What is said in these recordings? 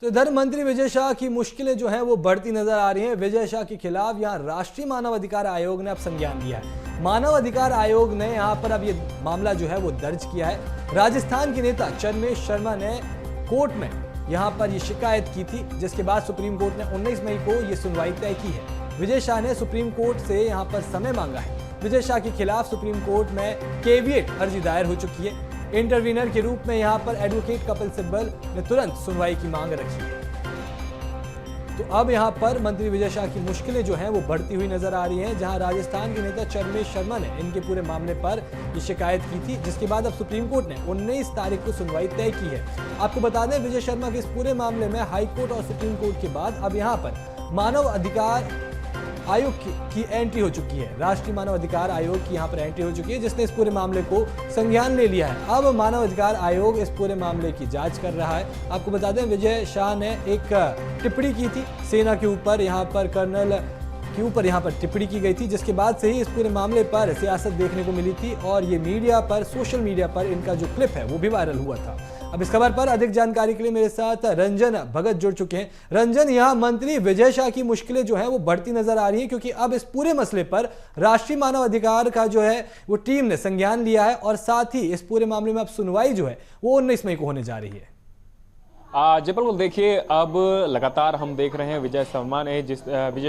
तो इधर मंत्री विजय शाह की मुश्किलें जो हैं वो बढ़ती नजर आ रही हैं। विजय शाह के खिलाफ यहां राष्ट्रीय मानव अधिकार आयोग ने अब संज्ञान लिया है। मानव अधिकार आयोग ने यहां पर अब ये मामला जो है वो दर्ज किया है। राजस्थान के नेता चरमेश शर्मा ने कोर्ट में यहां पर ये शिकायत की थी, जिसके बाद सुप्रीम कोर्ट ने 19 मई को ये सुनवाई तय की है। विजय शाह ने सुप्रीम कोर्ट से यहाँ पर समय मांगा है। विजय शाह के खिलाफ सुप्रीम कोर्ट में केविएट अर्जी दायर हो चुकी है। इंटरवीनर के रूप में यहां पर एडवोकेट कपिल सिब्बल ने तुरंत सुनवाई की मांग रखी है। तो अब यहां पर मंत्री विजय शाह की मुश्किलें जो हैं वो बढ़ती हुई नजर आ रही हैं, जहां राजस्थान के नेता चरमेश शर्मा ने इनके पूरे मामले पर ये शिकायत की थी, जिसके बाद अब सुप्रीम कोर्ट ने 19 तारीख को सुनवाई तय की है। आपको बता दें, विजय शर्मा के इस पूरे मामले में हाई कोर्ट और सुप्रीम कोर्ट के बाद अब यहाँ पर मानव अधिकार आयोग की एंट्री हो चुकी है। राष्ट्रीय मानव अधिकार आयोग की यहाँ पर एंट्री हो चुकी है, जिसने इस पूरे मामले को संज्ञान ले लिया है। अब मानव अधिकार आयोग इस पूरे मामले की जांच कर रहा है। आपको बता दें, विजय शाह ने एक टिप्पणी की थी सेना के ऊपर, यहाँ पर कर्नल के ऊपर यहाँ पर टिप्पणी की गई थी, जिसके बाद से ही इस पूरे मामले पर सियासत देखने को मिली थी और ये मीडिया पर, सोशल मीडिया पर इनका जो क्लिप है वो भी वायरल हुआ था। अब इस खबर पर अधिक जानकारी के लिए मेरे साथ रंजन भगत जुड़ चुके हैं। रंजन, यहाँ मंत्री विजय शाह की मुश्किलें जो है वो बढ़ती नजर आ रही है, क्योंकि अब इस पूरे मसले पर राष्ट्रीय मानव अधिकार का जो है वो टीम ने संज्ञान लिया है और साथ ही इस पूरे मामले में अब सुनवाई जो है वो 19 मई को होने जा रही है। जी बिल्कुल, देखिए अब लगातार हम देख रहे हैं विजय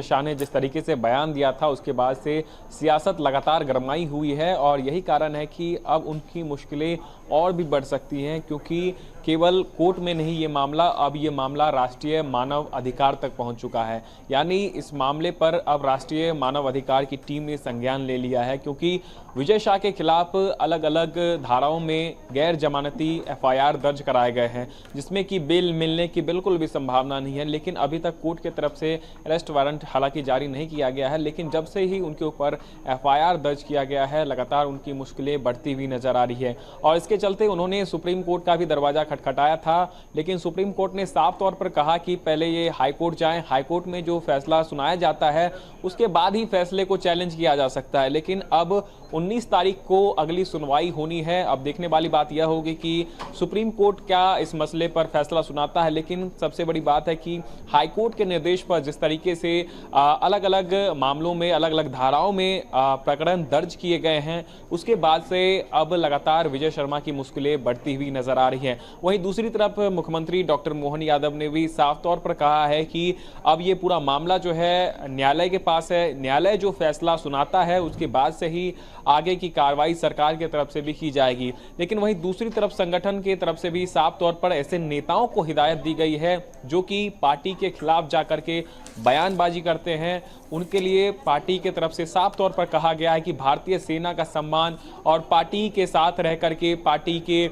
शाह ने जिस तरीके से बयान दिया था, उसके बाद से सियासत लगातार गरमाई हुई है और यही कारण है कि अब उनकी मुश्किलें और भी बढ़ सकती हैं, क्योंकि केवल कोर्ट में नहीं ये मामला, अब ये मामला राष्ट्रीय मानव अधिकार तक पहुंच चुका है। यानी इस मामले पर अब राष्ट्रीय मानव अधिकार की टीम ने संज्ञान ले लिया है, क्योंकि विजय शाह के खिलाफ अलग अलग धाराओं में गैर जमानती FIR दर्ज कराए गए हैं, जिसमें कि बेल मिलने की बिल्कुल भी संभावना नहीं है। लेकिन अभी तक कोर्ट की तरफ से अरेस्ट वारंट हालांकि जारी नहीं किया गया है, लेकिन जब से ही उनके ऊपर FIR दर्ज किया गया है, लगातार उनकी मुश्किलें बढ़ती हुई नजर आ रही है। और इसके चलते उन्होंने सुप्रीम कोर्ट का भी दरवाजा खटखटाया था, लेकिन सुप्रीम कोर्ट ने साफ तौर पर कहा कि पहले ये हाई कोर्ट जाएं, हाई कोर्ट में जो फैसला सुनाया जाता है उसके बाद ही फैसले को चैलेंज किया जा सकता है। लेकिन अब 19 तारीख को अगली सुनवाई होनी है। अब देखने वाली बात यह होगी कि सुप्रीम कोर्ट क्या इस मसले पर फैसला सुनाता है, लेकिन सबसे बड़ी बात है कि हाई कोर्ट के निर्देश पर जिस तरीके से अलग अलग मामलों में, अलग अलग धाराओं में प्रकरण दर्ज किए गए हैं, उसके बाद से अब लगातार विजय शर्मा की मुश्किलें बढ़ती हुई नजर आ रही हैं। वहीं दूसरी तरफ मुख्यमंत्री डॉक्टर मोहन यादव ने भी साफ तौर पर कहा है कि अब ये पूरा मामला जो है न्यायालय के पास है, न्यायालय जो फैसला सुनाता है उसके बाद से ही आगे की कार्रवाई सरकार की तरफ से भी की जाएगी। लेकिन वहीं दूसरी तरफ संगठन की तरफ से भी साफ तौर पर ऐसे नेताओं को हिदायत दी गई है जो कि पार्टी के खिलाफ जाकर के बयानबाजी करते हैं। उनके लिए पार्टी की तरफ से साफ तौर पर कहा गया है कि भारतीय सेना का सम्मान और पार्टी के साथ रह करके पार्टी के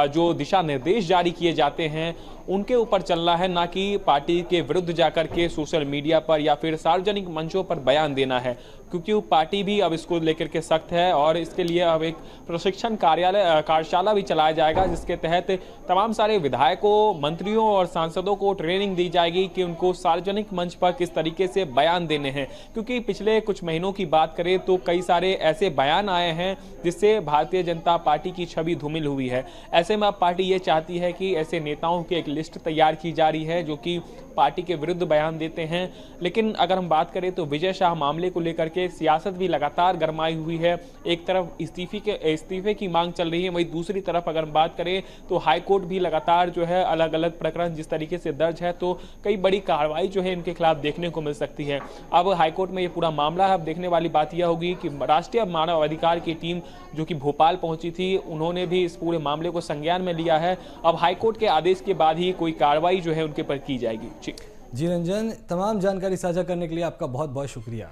जो दिशा निर्देश जारी किए जाते हैं उनके ऊपर चलना है, ना कि पार्टी के विरुद्ध जाकर के सोशल मीडिया पर या फिर सार्वजनिक मंचों पर बयान देना है, क्योंकि पार्टी भी अब इसको लेकर के सख्त है और इसके लिए अब एक प्रशिक्षण कार्यशाला भी चलाया जाएगा, जिसके तहत तमाम सारे विधायकों, मंत्रियों और सांसदों को ट्रेनिंग दी जाएगी कि उनको सार्वजनिक मंच पर किस तरीके से बयान देने हैं। क्योंकि पिछले कुछ महीनों की बात करें तो कई सारे ऐसे बयान आए हैं जिससे भारतीय जनता पार्टी की छवि धूमिल हुई है। ऐसे में अब पार्टी ये चाहती है कि ऐसे नेताओं की एक लिस्ट तैयार की जा रही है जो कि पार्टी के विरुद्ध बयान देते हैं। लेकिन अगर हम बात करें तो विजय शाह मामले को लेकर के सियासत भी लगातार गरमाई हुई है। एक तरफ इस्तीफे की मांग चल रही है, वहीं दूसरी तरफ अगर हम बात करें तो हाई कोर्ट भी लगातार जो है अलग अलग प्रकरण जिस तरीके से दर्ज है, तो कई बड़ी कार्रवाई जो है इनके खिलाफ देखने को मिल सकती है। अब हाई कोर्ट में ये पूरा मामला है। अब देखने वाली बात यह होगी कि राष्ट्रीय मानव अधिकार की टीम जो कि भोपाल पहुंची थी, उन्होंने भी इस पूरे मामले को संज्ञान में लिया है। अब हाई कोर्ट के आदेश के बाद ही कोई कार्रवाई जो है उनके पर की जाएगी। जी रंजन, तमाम जानकारी साझा करने के लिए आपका बहुत बहुत शुक्रिया।